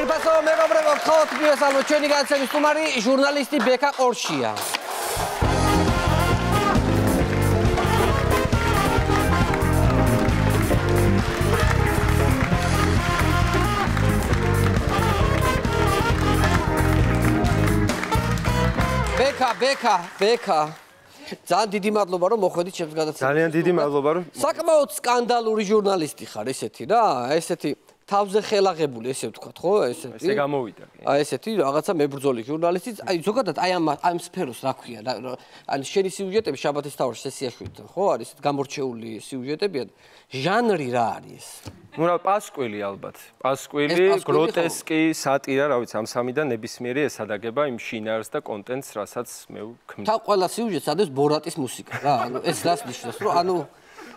Dirpaso მეგობრებო, ხოთ მივესალმოთ ჩვენი განაცემის სტუმარი ჟურნალისტი ბექა ყორშია. ბექა. ძალიან დიდი მადლობა რომ მოხვედით ჩემს განაცემას. ძალიან დიდი მადლობა რომ საკმაოდ სკანდალური ჟურნალისტი ხარ ესეთი რა, ესეთი თავზე ხელაღებული ესე ვთქვათ, ხო? ესე გამოვიდა. ესეთი რაღაცა მებრძოლი ჟურნალისტი, ზოგადად ამ სფეროს რა ქვია, ანუ შენი სიუჟეტები შაბათის თავრში სესიაშვილთან, ხო, არის გამორჩეული სიუჟეტებია. ჟანრი რა არის? ნუ რა პასკვილი ალბათ. პასკვილი, გროტესკი, სატირა, რა ვიცი, ამ სამიდან ნებისმიერი ესადაგება იმ შინაარს და კონტენტს, რასაც მე ვქმნი. თან ყველა სიუჟეტს ადევს ბორატის მუსიკა რა, ანუ ეს რას ნიშნავს, რომ ანუ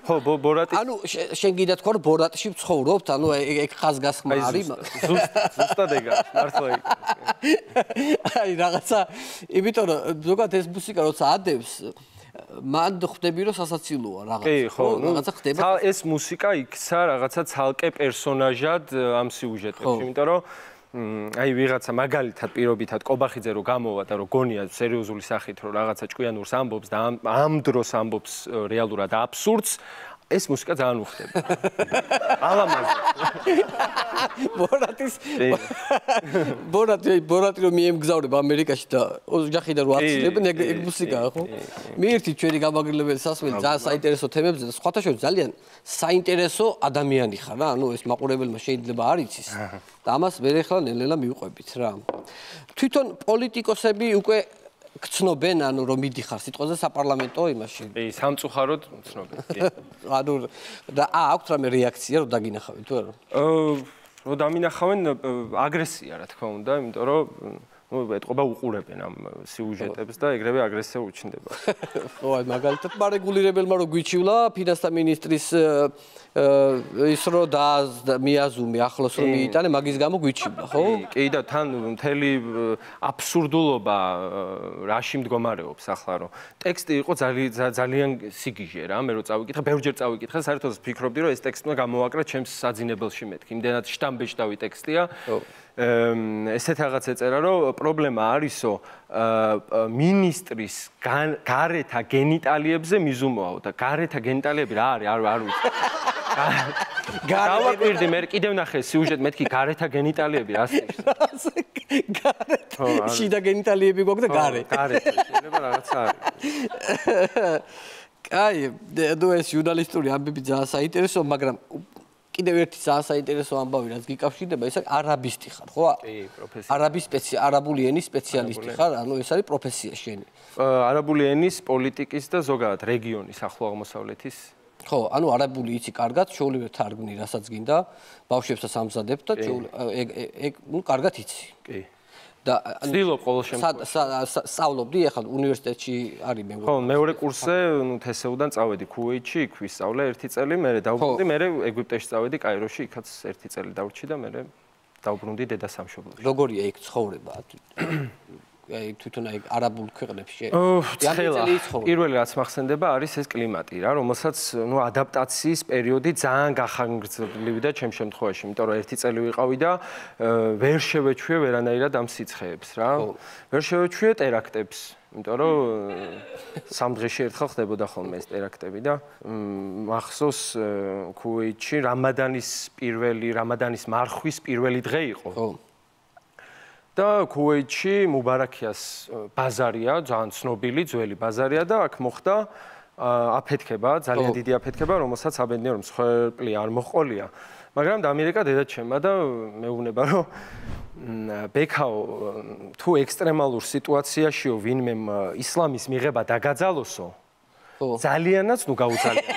ხო, ბორატი. ანუ შენ გინდა თქვა რომ ბორატში ვცხოვრობთ, ანუ ეგ ხაზგასხმა არის. ზუსტად ეგა, მართლა ეგ. აი რაღაცა, იმიტომ რომ ზოგადად ეს მუსიკა როცა ადევს მან ხვდები რომ სასაცილოა რაღაცა. კი, ხო, რაღაცა ხდება. ეს მუსიკა იქცა რაღაცა ცალკე პერსონაჟად ამ სიუჟეტებში, იმიტომ რომ აი ვიღაცა მაგალითად პირობითად კობახიძე რო გამოვა და რო გონია სერიოზული სახით რო რაღაცა ჭკვიანურს ამბობს და ამ დროს ამბობს რეალურად აბსურდს, ეს მუსიკა ძალიან უხდება. ალამაზი. ბორატი რომ მიემგზავრება ამერიკაში და ოჯახიდან რო აცილებ, ეგ მუსიკაა, ხო? მიერთით ჩვენი გამაგრილებელი სასმელი ძალიან საინტერესო თემებზე და სხვათა შორის ძალიან საინტერესო ადამიანი ხარ რა, ანუ ეს მაყურებელმა შეიძლება არ იცის. და ამას ვერ ახლა ნელ-ნელა მივყვებით რა. თვითონ პოლიტიკოსები უკვე გცნობენ, ანუ რომ მიდიხარ სიტყვაზე საპარლამენტო იმაში. კი, სამწუხაროდ გცნობენ, კი. ანუ და აქვთ რამე რეაქცია რომ დაგინახავენ თუ არა? რომ დამინახავენ აგრესია, რა თქმა უნდა, იმიტომ რომ ეტყობა უყურებენ ამ სიუჟეტებს და ეგრევე აგრესია უჩნდება. ხო, აი მაგალითად მარეგულირებელმა რო გვიჩივლა ფინანსთა მინისტრის ის რო მიაზუმი ახლოს რომ მიიტანე, მაგის გამო გვიჩივლა, ხო? კი და თან მთელი აბსურდულობა რაში მდგომარეობს ახლა რომ ტექსტი იყო ძალიან სიგიჟე რა, მე რო წავიკითხე, ბევრჯერ წავიკითხე, საერთოდ ვფიქრობდი რომ ეს ტექსტმა გამოვაკრა ჩემს საძინებელში მეთქი, იმდენად შტამბეჭდავი ტექსტია. ესეთ რაღაც ეწერა რომ პრობლემა არისო მინისტრის გარეთა გენიტალიებზე მიზუმოაო და გარეთა გენიტალიები რა არის არ ვიცი გავაპირდი მე კიდევ ნახე სიუჟეტ მეთქი გარეთა გენიტალიები რას ნიშნავს გარეთა შიდა გენიტალიები გვაქვს და გარეთა შეიძლება რაღაცა არის კაი ნუ ეს ჟურნალისტური ამბები ძალიან საინტერესო მაგრამ კიდევ ერთი ძალიან საინტერესო ამბავი რაც გიკავშირდება ის არის არაბისტი ხარ ხო? კი, პროფესია. არაბული ენის სპეციალისტი ხარ, ანუ ეს არის პროფესია შენი. არაბული ენის პოლიტიკის და ზოგადად რეგიონის ახლო აღმოსავლეთის. ხო, ანუ არაბული იცი კარგად, შეუძლია თარგმნი, რასაც გინდა, ბავშვებსაც ამზადებ და ეგ ნუ კარგად იცი. კი. და ვცდილობ ყოველ შემთხვევაში. სწავლობდი ახლა უნივერსიტეტში არის მე. ხო, მეორე კურსზე, ნუ თესეუდან წავედი ქუვეითში, იქ ვისწავლე 1 წელი, მერე დავუბრუნდი, მერე ეგვიპტეში წავედი, კაიროში, იქაც 1 წელი დავრჩი და მერე დავუბრუნდი დედა სამშობლოში. როგორია იქ ცხოვრება? აი თვითონ აი არაბულ ქვეყნებში. პირველი რაც მახსენდება არის ეს კლიმატი რა, რომელსაც ნუ ადაპტაციის პერიოდი ძალიან გახანგრძლივდა ჩემ შემთხვევაში, იმიტომ რომ 1 წელი ვიყავი და ვერ შევეჩვიე ვერანაირად ამ სიცხეებს რა. ვერ შევეჩვიე ტერაქტებს, იმიტომ რომ 3 დღეში ერთხელ ხდებოდა ხოლმე ეს ტერაქტები და მახსოვს ქუვეითში რამადანის მარხვის პირველი დღე იყო. ხო. და ქუვეითში მუბარაქიას ბაზარია, ძალიან ცნობილი, ძველი ბაზარია და აქ მოხდა აფეთქება, ძალიან დიდი აფეთქება, რომელსაც აბედნია რომ მსხვერპლი არ მოჰყოლია. მაგრამ დაამირეკა დედაჩემმა და მეუბნება რომ ბექაო თუ ექსტრემალურ სიტუაციაშიო ვინმე ისლამის მიღება დაგაძალოსო, ძალიანაც ნუ გაუძალია.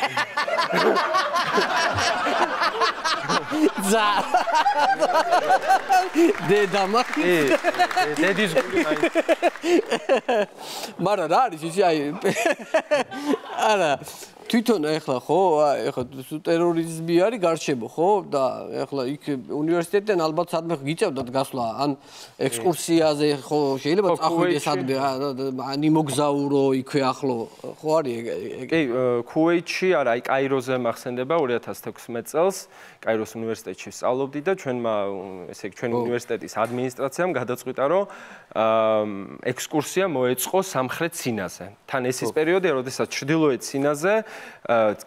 დედა მაინც დედის გული მაინც მაგრამ რა არის ისი აი არა თვითონ ეხლა ხო, ეხლა ტერორიზმი არის გარშემო, ხო? და ეხლა იქ უნივერსიტეტიდან ალბათ სადმე გიწევდათ გასვლა, ან ექსკურსიაზე ხო შეიძლება წახვიდე სადმე, ან იმოგზაურო იქვე ახლო, ხო არის? კი, ქუვეითში არა, აი კაიროზე მახსენდება 2016 წელს, კაიროს უნივერსიტეტში სწავლობდი და ჩვენმა ესე იგი ჩვენი უნივერსიტეტის ადმინისტრაციამ გადაწყვიტა, რომ ექსკურსია მოეწყო სამხრეთ სინაზე. თან ეს ის პერიოდია, როდესაც ჩრდილოეთ სინაზე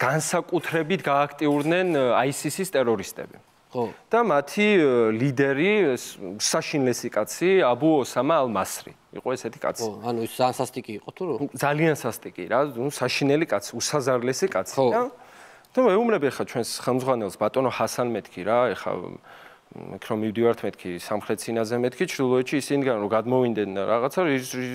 განსაკუთრებით გააქტიურდნენ ISIS-ის ტერორისტები. ხო. და მათი ლიდერი, საშინლესი კაცი, აბუ ოსამა ალ-მასრი. იყო ესეთი კაცი. ხო, ანუ ის ძალიან სასტიკი იყო თუ რა? ძალიან სასტიკი რა, საშინელი კაცი, უსაზარლესი კაცი რა. და მეუბნები ხა ჩვენს ხელმძღვანელს ბატონო ჰასან მეთქი რა, ეხა იქ რომ მივდივართ მეთქი სამხრეთ სინაზე მეთქი, ჩრდილოეთში ისინი რომ გადმოვინდნენ რაღაცა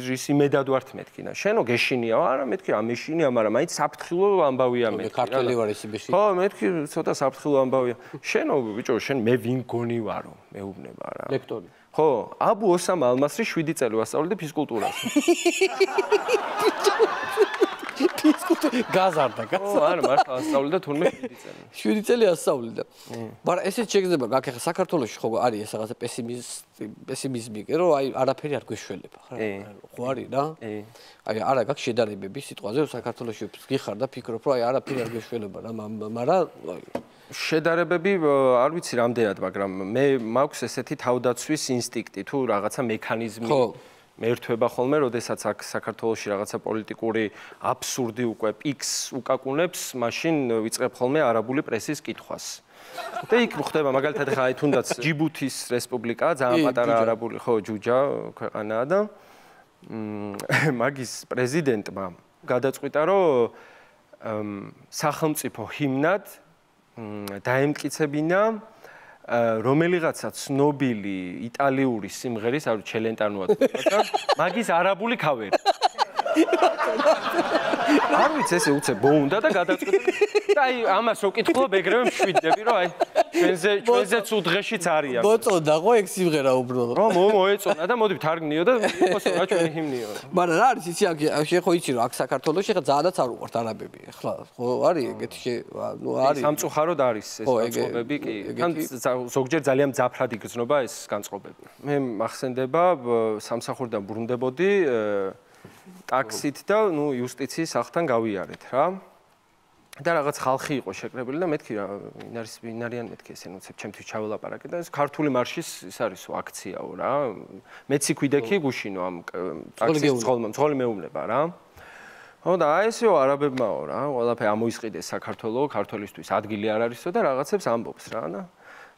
რის იმედად ვართ მეთქი და შენო გეშინია, არა მეთქი ამეშინია, მაგრამ მაინც საფრთხილო ამბავია მეთქი. ქართველი ვარ ისი ბეში. ხო, მეთქი ცოტა საფრთხილო ამბავია. შენო ბიჭო, შენ მე ვინ გონი ვარო, მეუბნება რა. ლექტორი. ხო, აბუ ოსამა ალ-მასრი 7 წელი ვასწავლდი ფიზკულტურას. გაზარდა. ხო, არა, მართლა ასწავლიდა თურმე 7 წელი. 7 წელი ასწავლიდა. მაგრამ ესეც შეგრძნება, გაკეთე საქართველოში ხო არის ეს რაღაცა პესიმიზმი, რომ აი არაფერი არ გვეშველება, ხო? ხო არის რა? აი არა გაქვს შედარებები სიტყვაზე, რომ საქართველოში გიხარ და ფიქრობ, რომ აი არაფერი არ გვეშველება რა, მაგრამ შედარებები არ ვიცი რამდენად, მაგრამ მე მაქვს ესეთი თავდაცვის ინსტინქტი თუ რაღაცა მექანიზმი. ხო. მეერთვება ხოლმე, როდესაც აქ საქართველოში რაღაცა პოლიტიკური აბსურდი უკვე პიქს უკაკუნებს, მაშინ ვიწყებ ხოლმე არაბული პრესის კითხვას. და იქ ხდება მაგალითად ხა აი თუნდაც ჯიბუთის რესპუბლიკა, ძალიან პატარა არაბული ხო ჯუჯა ქვეყანაა და მაგის პრეზიდენტმა გადაწყვიტა, რომ სახელმწიფო ჰიმნად დაემტკიცებინა რომელიღაცა ცნობილი იტალიური სიმღერის, არ ვიცი, ჩელენტანოა და მაგის არაბული ქავერი. არ ვიცი, ესე უცებ ბოუნდა და გადაწყვიტა. და აი ამას რო კითხულობ, ეგრევე მშვიდდები, რომ აი ჩვენზე ცუდ დღეშიც არიან. მოწონდა ხო ეგ სიმღერა უბრალოდ. რომ მოეწონა და მოდი თარგმნიო და იყოს რა ჩვენი ჰიმნიო. მაგრამ რა არის ისი აქ შეხო იცი რომ აქ საქართველოში ხა ძალადაც არ უყვართ არაბები. ახლა ხო არის ეგეთი ნუ არის სამწუხაროდ არის ეს განწყობები კი. თან ზოგჯერ ძალიან მძაფრად იგრძნობა ეს განწყობები. მე მახსენდება სამსახურიდან ბრუნდებოდი ტაქსით და ნუ იუსტიციის სახლთან გავიარეთ რა. და რაღაც ხალხი იყო შეკრებილი და მეთქი რა ვინ არიან მეთქი ესე ნუ ჩემთვის ჩაველაპარაკე და ეს ქართული მარშის ის არისო აქციაო რა. მეც იქ ვიდექი გუშინო ამ ტაქსის მძღოლი მეუბნება რა. ხო და აი ესეო არაბებმაო რა, ყველაფერი ამოისყიდეს საქართველოს, ქართველისთვის ადგილი არ არისო და რაღაცებს ამბობს რა და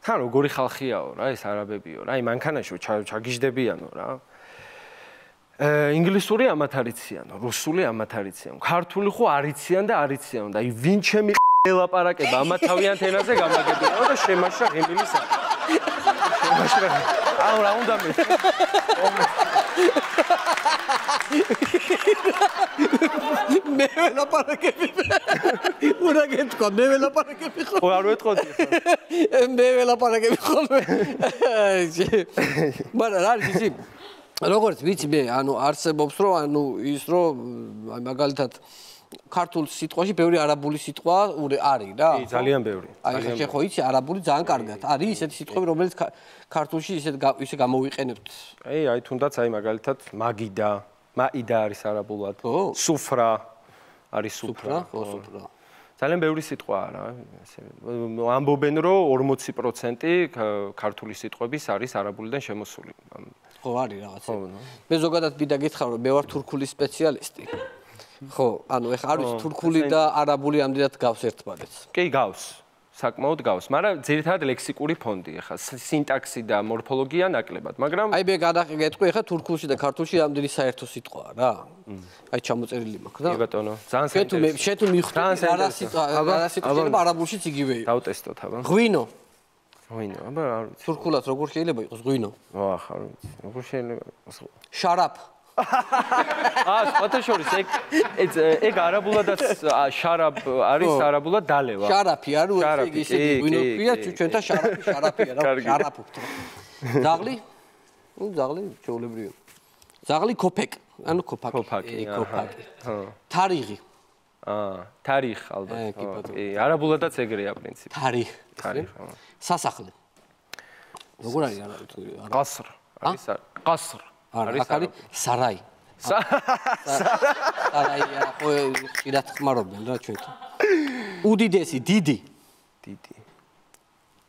თან როგორი ხალხიაო რა ეს არაბებიო რა, აი მანქანაში ჩაგიждდებიანო რა. ინგლისური ამათ არიციანო, რუსული ამათ არიციანო, ქართული ხო არიციან და არიციანო და აი ვინ ჩემი ელაპარაკება ამათ თავიანთ ენაზე გამაგებინო და შემაშრა ღიმილის შემაშრა აუ რა უნდა მე მე ველაპარაკები უნდა გეთქვა მე ველაპარაკები ხო არ ვეთყოდი ხო მე ველაპარაკები ხოლმე მაგრამ არის ისი როგორც ვიცი მე ანუ არსებობს რომ ანუ ის რომ აი მაგალითად ქართულ სიტყვაში ბევრი არაბული სიტყვა არის რა კი ძალიან ბევრი აი შეხო იცი არაბული ძალიან კარგად არის ისეთი სიტყვები რომელიც ქართულში ისე გამოვიყენებთ აი თუნდაც აი მაგალითად მაგიდა მაიდა არის არაბულად სუფრა არის სუფრა ხო სუფრა ძალიან ბევრი სიტყვაა რა ესე ამბობენ რომ 40% ქართული სიტყვების არის არაბულიდან შემოსული ხო არის რაღაცა მე ზოგადად მინდა გითხრა რომ მე ვარ თურქული სპეციალისტი ხო ანუ ეხა არის თურქული და არაბული ამდენად გავს ერთმანეთს კი გავს საკმაოდ გავს მაგრამ ძირითადად ლექსიკური ფონდი ეხა სინტაქსი და მორფოლოგია ნაკლებად მაგრამ აი მე გადაგეტყვი ეხა თურქულში და ქართულში ამდენი საერთო სიტყვაა რა აი ჩამოწერილი მაქვს და კი ბატონო ძალიან საინტერესო შენ თუ მიხვდები რა სიტყვა არაბულშიც იგივე დავტესტოთ აბა ღვინო ღვინო აბა არ ვიცი თურქულად როგორ შეიძლება იყოს ღვინო ვახ არ ვიცი როგორ შეიძლება შარაფ სხვათა შორის ეგ არაბულადაც შარაბ არის არაბულად დალევა შარაფი არ უეცი ისეთი ღვინოა ჩვენთან შარაფია რა შარაფობთ ზაღლი ნუ ზაღლი ჩეულებრივია ზაღლი ქოფეკ ანუ ქოფაკი ხო თარიღი თარიხ ალბათ. კი, არაბულადაც ეგრეა პრინციპი. თარიხ. სასახლე. როგორ არის არაბულად? ყასრ. არის ყასრ. არის სარაი. სარაი ხო პირად ხმარობენ რა ჩვენთან. უდიდესი, დიდი.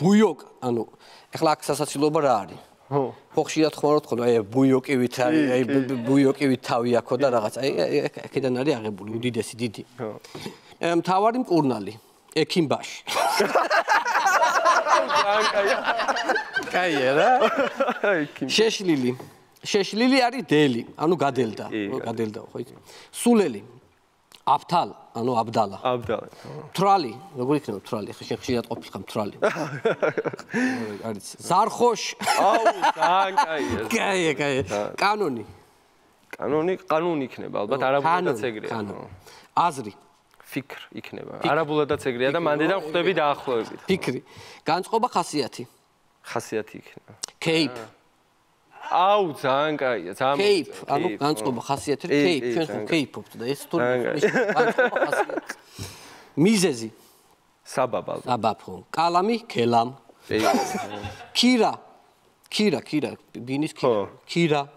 ბუიოკ, ანუ ეხლა აქ სასაცილოება რა არის? ხო ხშირად ხმარობთ ხოლმე აი ბუიოკივით არის, აი ბუიოკივით თავი აქო და რაღაც. აი აქედან არის აღებული უდიდესი, დიდი. მთავარი მკურნალი, ექიმბაში. კაია რა? შეშლილი არის დელი, ანუ გადელდა ხო იცი. სულელი, აფთალ, ანუ აბდალა. თრალი, როგორ იქნება თრალი? ხე ხშირად ყოფილიყო თრალი. არის ზარხოშ. აუ, ძალიან კაია. კაია. კანონი. კანონი იქნება ალბათ არაბულადაც ეგრეა. აზრი. ფიქრ იქნება. არაბულადაც ეგრეა და მანდიდან ხვდები დაახლოებით. ფიქრი. განწყობა ხასიათი. ხასიათი იქნება. кейპ. აუ, ძალიან კაია, ძალიან. кейპ, ანუ განწყობა ხასიათი, кейპ, ჩვენ ხო кейპობთ და ეს თუ განწყობა ხასიათი. მიზეზი. საბაბ ხო. კალამი, კელამ. ქირა, ბინის ქირა.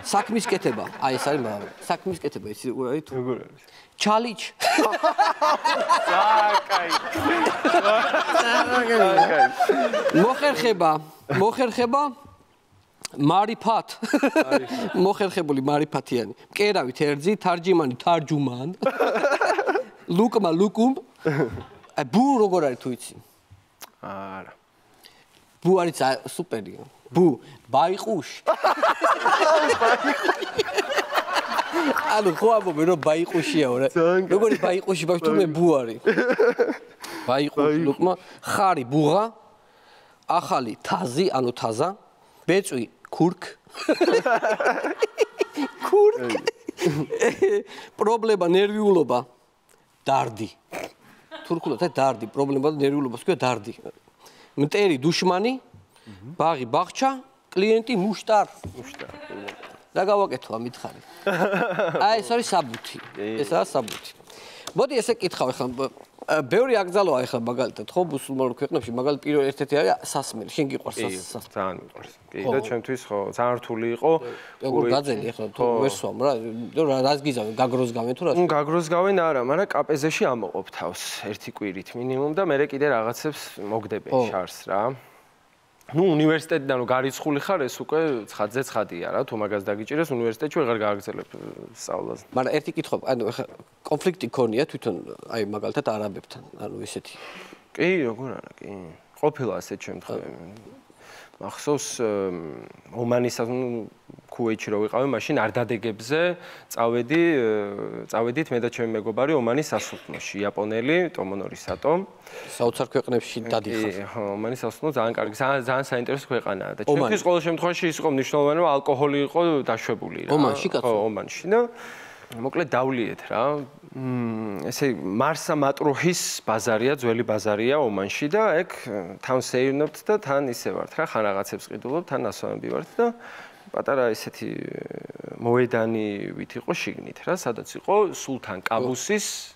საქმის კეთება, აი ეს არის მაგრამ საქმის კეთება იცი როგორ არის თუ? როგორ არის? ჩალიჩ. მოხერხება მარიფათ. მოხერხებული მარიფათიანი. მკერავი თერძი, თარჯიმანი თარჯუმან. ლუკმა ლუკუმ. ბუ როგორ არის თუ იცი? არა. ბუ არის სუპერია. ბუ ბაიყუშ. ანუ ხო ამბობენ რომ ბაიყუშიაო რა. როგორი ბაიყუში ბავშვი თუ მე ბუ არის. ბაიყუში ლუკმა ხარი ბუღა. ახალი თაზი, ანუ თაზა. ბეწვი ქურქ. ქურქ. პრობლემა ნერვიულობა. დარდი. თურქულად დარდი, პრობლემა და ნერვიულობას ქვია დარდი. მტერი დუშმანი. ბაღი ბაღჩა, კლიენტი მუშტარ. რა გავაკეთო ამითხარი? აი ეს არის საბუთი. ესაა საბუთი. მოდი ესე კითხავ ახლა ბევრი აკრძალოა ახლა მაგალითად ხო მუსულმანურ ქვეყნებში მაგალითად პირველ ერთ-ერთი არის სასმელი. შენ გიყვარს სასმელი? ძალიან მიყვარს. კი და ჩემთვის ხო ძალიან რთული იყო. როგორ გაძელი ახლა თუ ვერ სვამ რა რას გიზავენ გაგროზგავენ თუ რა? გაგროზგავენ არა, მაგრამ კაპეზეში ამოყოფ თავს ერთი კვირით მინიმუმ და მე კიდე რაღაცებს მოგდებენ შარს რა. ნუ უნივერსიტეტიდან რო გარიცხული ხარ ეს უკვე ცხადზე ცხადია რა თუ მაგას დაგიჭირეს უნივერსიტეტში ვეღარ გააგრძელებ სწავლას. მაგრამ ერთი კითხვა, ანუ ხა კონფლიქტი ქონია თვითონ აი მაგალითად არაბებთან, ანუ ესეთი. კი, როგორ არა, კი. ყოფილა ასეთ შემთხვევები. მახსოვს ომანის ქუვეითში რო ვიყავი, მაშინ არდადეგებზე წავედით მე და ჩემი მეგობარი ომანის სასულთნოში, იაპონელი, ტომონორი სატო. საოცარ ქვეყნებში დადიხარ. ხო, ომანის სასულთნო ძალიან კარგი, ძალიან საინტერესო ქვეყანაა და ჩემთვის ყოველ შემთხვევაში ის იყო მნიშვნელოვანი, რომ ალკოჰოლი იყო დაშვებული რა. ომანში კაცო. ხო, ომანში და მოკლედ დავლიეთ რა. ესე მარსა მატრუჰის ბაზარია, ძველი ბაზარია ომანში და ეგ თან სეირნობთ და თან ისე ვართ რა, ხან რაღაცებს ყიდულობ, თან ასვამები ვართ და პატარა ესეთი მოედანივით იყო შიგნით რა, სადაც იყო სულთან კაბუსის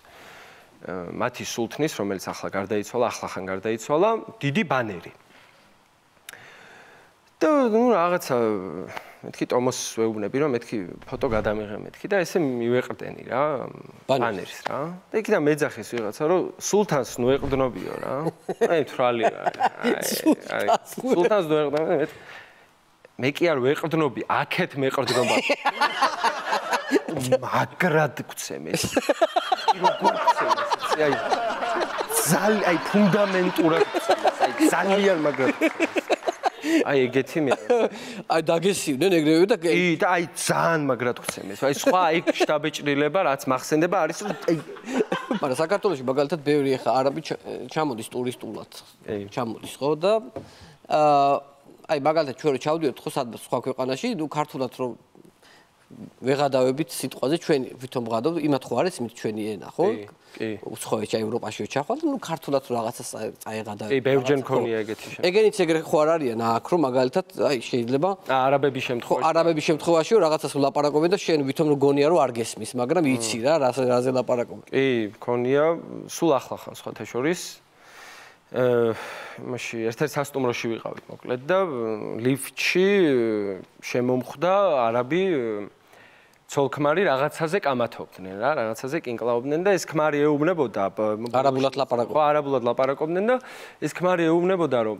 მათი სულთნის, რომელიც ახლა გარდაიცვალა, ახლახან გარდაიცვალა, დიდი ბანერი. და ნუ რაღაცა მეთქი ტომოს ვეუბნები რომ მეთქი ფოტო გადამიღე მეთქი და ესე მივეყრდენი რა ბანერს რა და იქიდან მეძახეს ვიღაცა რომ სულთანს ნუ ეყრდნობიო რა აი თრალი აი სულთანს ნუ ეყრდნობი მე კი არ ვეყრდნობი აქეთ მეყრდნობა მაგრად გცემეს როგორ გცემეს აი ძალიან აი ფუნდამენტურად აი ძალიან მაგრად აი ეგეთი მე აი დაგესივნენ ეგრევე და კი და აი ძალიან მაგრად გცემეს აი სხვა ეგ შტაბეჭრილება რაც მახსენდება არის რომ აი მაგრამ საქართველოში მაგალითად ბევრი ახლა არაბი ჩამოდის ტურისტულად ჩამოდის ხო და აი მაგალითად ჩვენ რო ჩავდიოთ ხო სადღაც სხვა ქვეყანაში ნუ ქართულად რომ ვეღადავებით სიტყვაზე ჩვენ ვითომ ვღადავთ იმათ ხო არის იმით ჩვენი ენა ხო? კი. უცხოეთში ევროპაში ჩახვალ და ნუ ქართულად რაღაცას წაეღადავ. კი, ბევრჯერ მქონია ეგეთი შემთხვევა. ეგენიც ეგრე ხო არ არიან აქ რომ მაგალითად აი შეიძლება არაბების შემთხვევაში. არაბების შემთხვევაში რაღაცას ვლაპარაკობენ და შენ ვითომ რო გონია რომ არ გესმის, მაგრამ იცი რა რაზე ლაპარაკობენ. კი, მქონია სულ ახლა ხან სხვათა შორის. მაშინ ერთ-ერთ სასტუმროში ვიყავით მოკლედ და ლიფტში შემომხვდა არაბი ცოლ-ქმარი რაღაცაზე კამათობდნენ რა, რაღაცაზე კინკლაობდნენ და ეს ქმარი ეუბნებოდა არაბულად ლაპარაკობდნენ. ხო, არაბულად ლაპარაკობდნენ და ეს ქმარი ეუბნებოდა რომ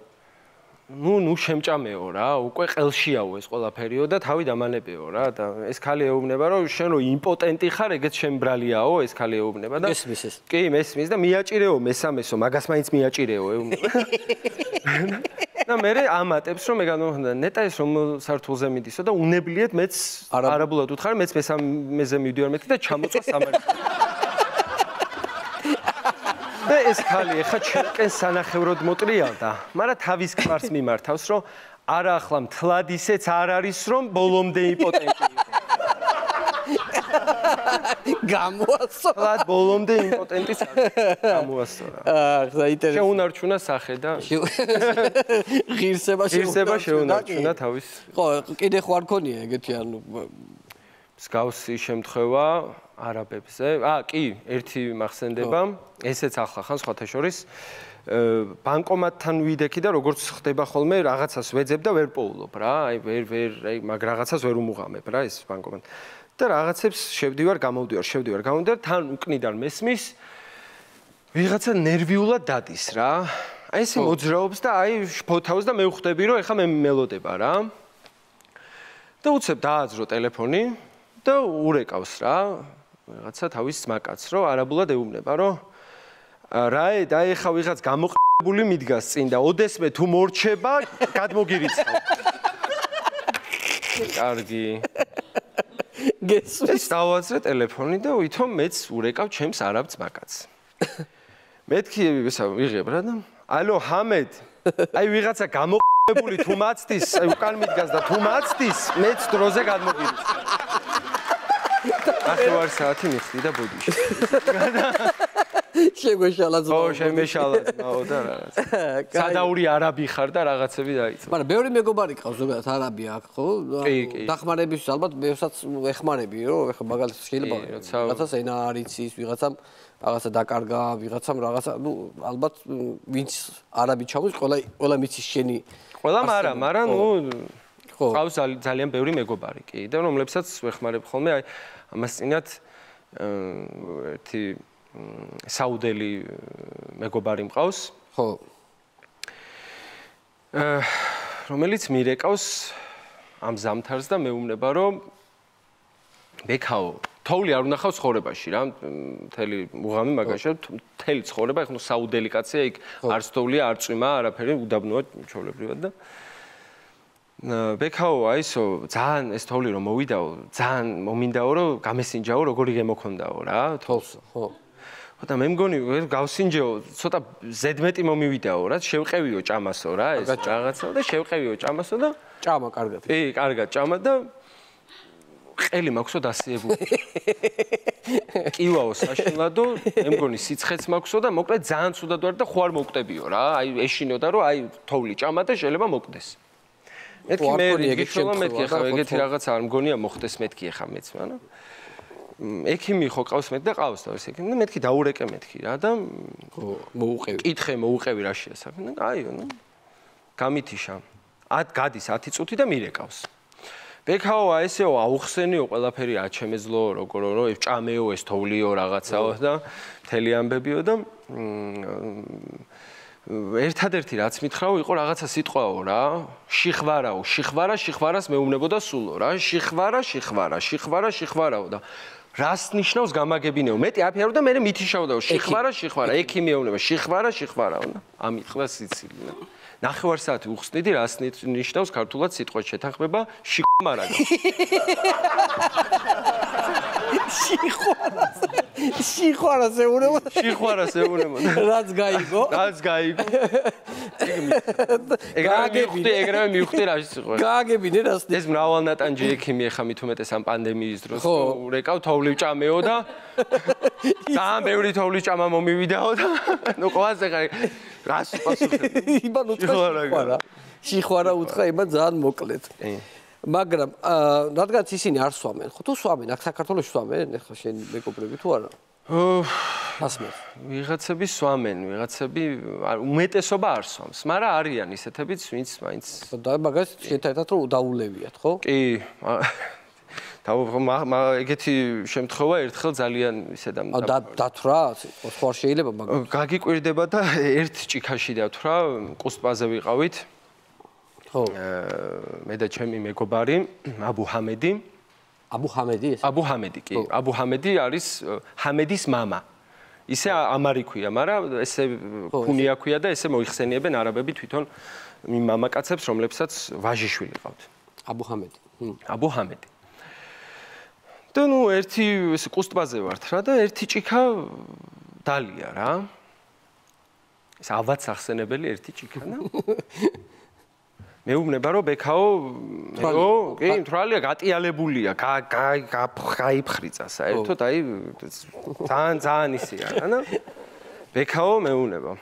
ნუ შემჭამეო რა, უკვე ყელშიაო ეს ყველაფერიო და თავი დამანებეო რა და ეს ქალი ეუბნება რომ შენ რო იმპოტენტი ხარ, ეგეც შენ ბრალიაო, ეს ქალი ეუბნება და მესმის ეს. კი, მესმის და მიაჭირეო მესამესო, მაგას მაინც მიაჭირეო ეუბნება. და მე ამატებს რომ მეგანო ნეტა ეს რომ სართულზე მიდისო და უნებლიეთ მეც არაბულად უთხარ, მეც მესამეზე მივდივარ მეთქი და ჩამოწვა სამარიო. და ეს ქალი ეხა ჩემკენ სანახევროდ მოტრიალდა, მაგრამ თავის ქმარს მიმართავს, რომ არა ახლა მთლად ისეც არ არის, რომ ბოლომდე იმპოტენტი იყო. გამოასწორა. მთლად ბოლომდე იმპოტენტიც არის. გამოასწორა. საინტერესო. შეუნარჩუნა სახე და ღირსება შეუნარჩუნა თავის. ხო, კიდე ხო არ ქონია ეგეთი ანუ მსგავსი შემთხვევა არაბებზე. კი, ერთი მახსენდება, ესეც ახლა ხან სხვათა შორის ბანკომატთან ვიდექი და როგორც ხდება ხოლმე რაღაცას ვეძებ და ვერ პოულობ რა. აი მაგ რაღაცას ვერ უმუღამებ რა ეს ბანკომატი. და რაღაცებს შევდივარ, გამოვდივარ, თან უკნიდან მესმის ვიღაცა ნერვიულად დადის რა. აი ესე მოძრაობს და აი შფოთავს და მე ვხვდები რომ ეხა მე მელოდება რა. და უცებ დააძრო ტელეფონი და ურეკავს რა. რაღაცა თავის ძმაკაც რომ არაბულად ეუბნება რომ რაე და ეხა ვიღაც გამოყებული მიდგას წინ და ოდესმე თუ მორჩება გადმოგირიცხავ. კარგი. გესმის. დავაძრე ტელეფონი და ვითომ მეც ურეკავ ჩემს არაბ ძმაკაც. მეთქი ესა ვიღებ რა და ალო ჰამედ აი ვიღაცა გამოყებული თუ მაცდის აი უკან მიდგას და თუ მაცდის მეც დროზე გადმოგირიცხავ. ახლა საათი მიხდი და ბოდიში. შეგვეშალა ძმა. ო, შემეშალა ძმაო და რაღაც. სადაური არაბი ხარ და რაღაცები დაიწყო. მაგრამ ბევრი მეგობარი ყავს ზოგადად არაბი აქ, ხო? დახმარების ალბათ ბევრსაც ეხმარები, რომ ეხლა მაგალითად შეიძლება რაღაცას ენა არ იცის, ვიღაცამ რაღაცა დაკარგა, ვიღაცამ რაღაცა, ნუ ალბათ ვინც არაბი ჩამოს, ყველა მიცის შენი. ყველამ არა, მაგრამ ნუ ყავს ძალიან ბევრი მეგობარი კი და რომლებსაც ვეხმარებ ხოლმე, აი ამას წინათ ერთი საუდელი მეგობარი მყავს. ხო. რომელიც მირეკავს ამ ზამთარს და მეუბნება რომ ბექაო, თოვლი არ უნახავს ცხოვრებაში რა, მთელი მუღამი მაგაშია, მთელი ცხოვრება, ეხლა საუდელი კაცია, იქ არც თოვლია, არ წვიმა, არაფერი, უდაბნოა ჩვეულებრივად და ბექაო, აისო, ძალიან ეს თოვლი რომ მოვიდაო, ძალიან მომინდაო რომ გამესინჯაო, როგორი გემოქონდაო რა, თოლს, ხო. და მე მგონი გავსინჯეო, ცოტა ზედმეტი მომივიდაო რა, შევყევიო ჭამასო რა, ეს რაღაცა და შევყევიო ჭამასო და ჭამა კარგად. კი, კარგად ჭამა და ყელი მაქვსო დასიებული. კივაო საშინლადო, მე მგონი სიცხეც მაქვსო და მოკლედ ძალიან ცუდად ვარ და ხო არ მოვკვდებიო რა, აი ეშინოდა რომ აი თოვლი ჭამა და შეიძლება მოვკვდეს. მეთქი მე გიქშოლა მეთქი ხა ეგეთი რაღაცა არ მგონია მოხდეს მეთქი ხა მეც მანა. ექიმი ხო ყავს მეთქი და ყავს თავის ექიმი და მეთქი დაურეკე მეთქი რა და მოუყევი. კითხე მოუყევი რა შეასახე და აიო ნუ გამითიშა. გადის 10 წუთი და მირეკავს. ბექაო ესეო აუხსენიო ყველაფერი აჩემეძლო როგორ რომ ჭამეო ეს თოვლიო რაღაცაო და მთელი ამბებიო და ერთადერთი რაც მითხრაო იყო რაღაცა სიტყვაო რა შიხვარაო შიხვარას მეუბნებოდა სულო რა შიხვარაო და რას ნიშნავს გამაგებინეო მეტი აფიარო და მე მითიშავდაო შიხვარა ექიმი ეუბნება შიხვარაო და ამიტყვა სიცილი ნახევარ საათი უხსნიდი რას ნიშნავს ქართულად სიტყვა შეთანხმება შიხვარაგა შიხვარა სიყვარას ეუბნება. სიყვარას ეუბნება. რაც გაიგო. ეგრევე მივხვდი რა სიყვარს. გააგებინე რას. ეს მრავალნატანჯი ექიმი ახლა მით უმეტეს ამ პანდემიის დროს რეკავ თოვლივ ჭამეო და ძალიან ბევრი თოვლის ჭამა მომივიდაო და ნუ ყოველზე რას პასუხები. იბან უცხო სიყვარა უთხრა იბან ძალიან მოკლედ. მაგრამ რადგანაც ისინი არ სვამენ, ხო თუ სვამენ, აქ საქართველოში სვამენ, ახლა შენ მეგობრები თუ არა? ასმის. ვიღაცები სვამენ, ვიღაცები უმეტესობა არ სვამს, მაგრამ არიან ისეთებიც, ვინც მაინც და მაგას შეთაერთად რომ დაულევიათ, ხო? კი. ეგეთი შემთხვევა ერთხელ ძალიან ისე დათვრა, სხვა შეიძლება მაგრამ გაგიკვირდება და ერთ ჭიქაში დათვრა, კუსტბაზე ვიყავით. ხო. მე და ჩემი მეგობარი აბუ ჰამედი. აბუ ჰამედი ეს? აბუ ჰამედი კი. აბუ ჰამედი არის ჰამედის მამა. ისე ამარი ქვია, მაგრამ ესე ქუნია ქვია და ესე მოიხსენიებენ არაბები თვითონ იმ მამაკაცებს, რომლებსაც ვაჟიშვილი ყავთ. აბუ ჰამედი. აბუ ჰამედი. და ნუ ერთი ეს კუსტბაზე ვართ რა და ერთი ჭიქა დალია რა. ეს ავაც ახსენებელი ერთი ჭიქა და მეუბნება რომ ბექაო კი მთრალია გატიალებულია გაიფხრიცა საერთოდ აი ძალიან ისია რა ბექაო მეუბნება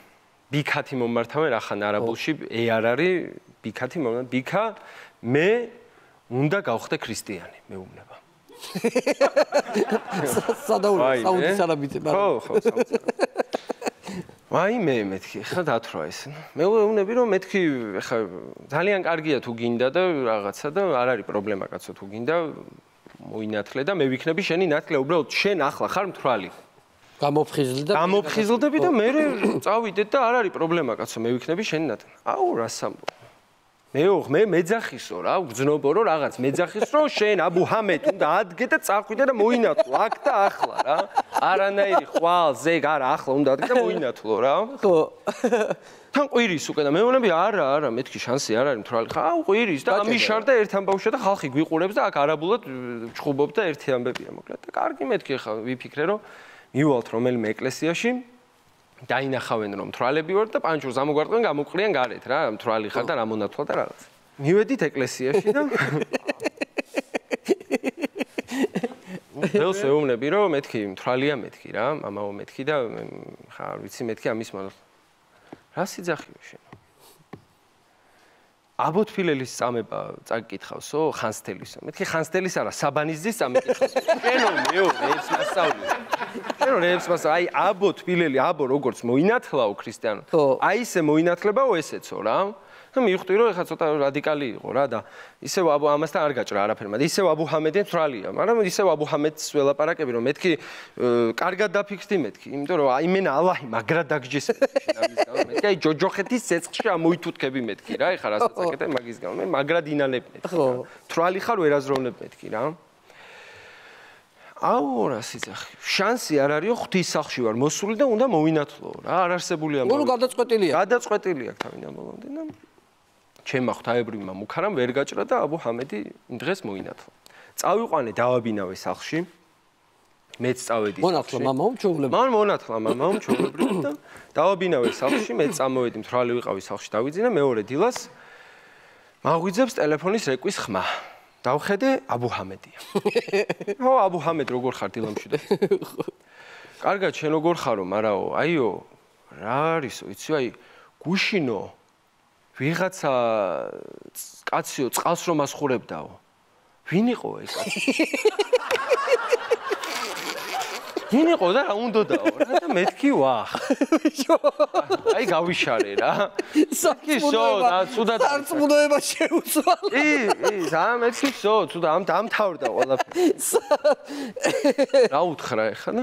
ბიქათი მომართავენ ახან არაბულში ე არ არის ბიქათი მომართავენ ბიქა მე უნდა გავხდე ქრისტიანი მეუბნება სადაული საუდის არაბეთზე ხო ვაი მე მეთქი ხა დათვრა ეს მე ვეუბნები რომ მეთქი ხა ძალიან კარგია თუ გინდა და რაღაცა და არ არის პრობლემა კაცო თუ გინდა მოინათლე და მე ვიქნები შენი ნათლე უბრალოდ შენ ახლა ხარ მთვრალი გამოფხიზლდები და მე წავიდეთ და არ არის პრობლემა კაცო მე ვიქნები შენი ნათლე აუ რა სამბო მე მეძახისო რა გძნობო რომ რაღაც მეძახის რომ შენ აბუ ჰამედ უნდა ადგე და წახვიდე და მოინათლო აქ და ახლა რა არანაირი ხვალ ზეგ არა ახლა უნდა ადგე და მოინათლო რა ხო თან ყვირის უკვე და მეუბნები არა მეთქი შანსი არ არის მთვრალი ხა აუ ყვირის და ამიშარ და ერთ ამბავშა და ხალხი გვიყურებს და აქ არაბულად ჩხუბობ და ერთი ამბებია მოკლედ და კარგი მეთქი ხა ვიფიქრე რომ მივალთ რომელიმე ეკლესიაში დაინახავენ რომ მთვრალები ვარ და პანჩურს ამოგვარტყენ გამოყრიან გარეთ რა მთვრალი ხარ და რა მონათლა და რაღაც მივედით ეკლესიაში და დელს ეუბნები რომ მეთქი მთვრალია მეთქი რა მამაო მეთქი და ხა არ ვიცი მეთქი ამის მონათლა რა სიძახიო შენ აბოთფილელის წამება წაკითხავსო ხანსთელისო მეთქი ხანსთელის არა საბანიზის წამიკითხავს შენო მეო ეს მასწავლე შენო რებს მას აი აბოთფილელი აბო როგორც მოინათლაო ქრისტიანო აი ესე მოინათლებაო ესეცო რა და მივხვდი რომ ეხლა ცოტა რადიკალი იყო რა და ისევ ამასთან არ გაჭრა არაფერი მაგრამ ისევ აბუ ჰამედი მთვრალია მაგრამ ისევ აბუ ჰამედს ველაპარაკები რომ მეთქი კარგად დაფიქრდი მეთქი იმიტომ რომ აი მენა ალაჰი მაგრად დაგჯეს მეთქი აი ჯოჯოხეთის ცეცხლში ამოითუთქები მეთქი რა ეხლა რასაც აკეთებ მაგის გამო მე მაგრად ინალებ მეთქი მთვრალი ხარ ვერაზროვნებ მეთქი რა აუ რა სიძახი შანსი არ არისო ღვთის სახლში ვარ მოსული და უნდა მოვინათლო რა არ არსებული ამბავი ნუ გადაწყვეტილია თავიდან ბოლომდე და ჩემმა ღვთაებრივმა მუქარამ ვერ გაჭრა და აბუ ჰამედი დღეს მოინათლა. წავიყვანე დავაბინავე სახლში. მეც წავედი. მონათლა მამაო ჩაულებრივ. მან მონათლა მამაო ჩაულებრივ და დავაბინავე სახლში, მეც წამოვედი მთვრალი ვიყავი სახლში დავიძინა მეორე დილას. მაგვიძებს ტელეფონის რეკვის ხმა. დავხედე აბუ ჰამედია. ო აბუ ჰამედ როგორ ხარ დილამში და? კარგად შენ როგორ ხარო, მარაო, აიო, რა არისო, იცი აი გუშინო ვიღაცა კაციო წყალს რომ ასხურებდაო. ვინ იყო ეს? ვინ იყო და რა უნდაო რა და მეთქი ვახ. აი გავიშარე რა. საკისო და ცუდად სარწმუნოება შეუცვალ. ძალიან მეთქი სო, ცუდა ამთავრდა ყველაფერი. რა უთხრა ეხლა და?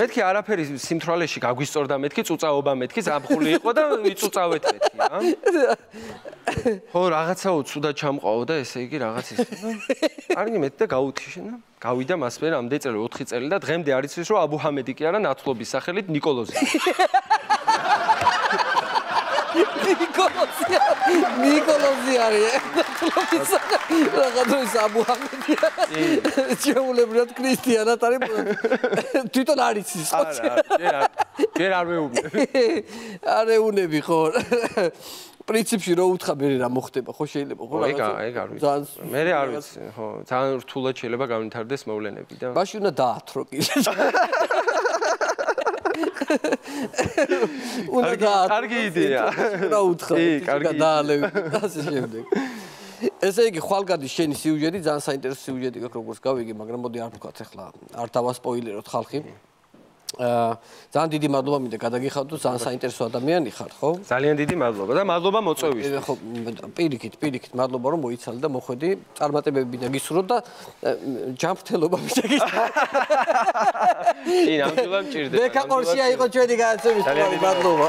მეთქი არაფერი სიმთვრალეში გაგვისწორდა მეთქი, წუწაობა მეთქი, ზაფხული იყო და ვიწუწავეთ მეთქი რა. ხო რაღაცაო ცუდად ჩამყავო და ესე იგი რაღაც ის. კარგი მეთქი და გაუთიშე და გავიდა მასმე რამდენი წელი 4 წელი და დღემდე არ იცის რომ აბუ ჰამედი კი არა ნათლობის სახელით ნიკოლოზი. ნიკოლოზი არის. რაღაცა აბუჰამედია. შეულებრად ქრისტიანად არის. თვითონ არის ის ხოჩი. ჯერ არ მეუბნები. არ ეუნები ხო. პრინციპში რო უთხრა მე რა მოხდება ხო შეიძლება ხო რაღაცა. ეგ არ ვიცი. მე არ ვიცი ხო ძალიან რთულად შეიძლება გავითარდეს მოვლენები და მაშინ უნდა დაათრო კიდე. კარგი იდეა. რა უთხრა? გადაალევი ასე შემდეგ. ესე იგი ხვალგადის შენი სიუჟეტი ძალიან საინტერესო სიუჟეტი გაქვს როგორც გავიგე, მაგრამ მოდი არ ვთქვათ ახლა არ დავასპოილეროთ ხალხი. ძალიან დიდი მადლობა მინდა გადაგიხადოთ, ძალიან საინტერესო ადამიანი ხარ, ხო? ძალიან დიდი მადლობა და მადლობა მოწვევისთვის. ხო, პირიქით, მადლობა რომ მოიცალე და მოხვედი. წარმატებები და გისურვოთ და ჯანმრთელობა მინდა გისურვოთ. კი, ნამდვილად მჭირდება. ბექა ყორშია იყო ჩვენი განაცემის. მადლობა.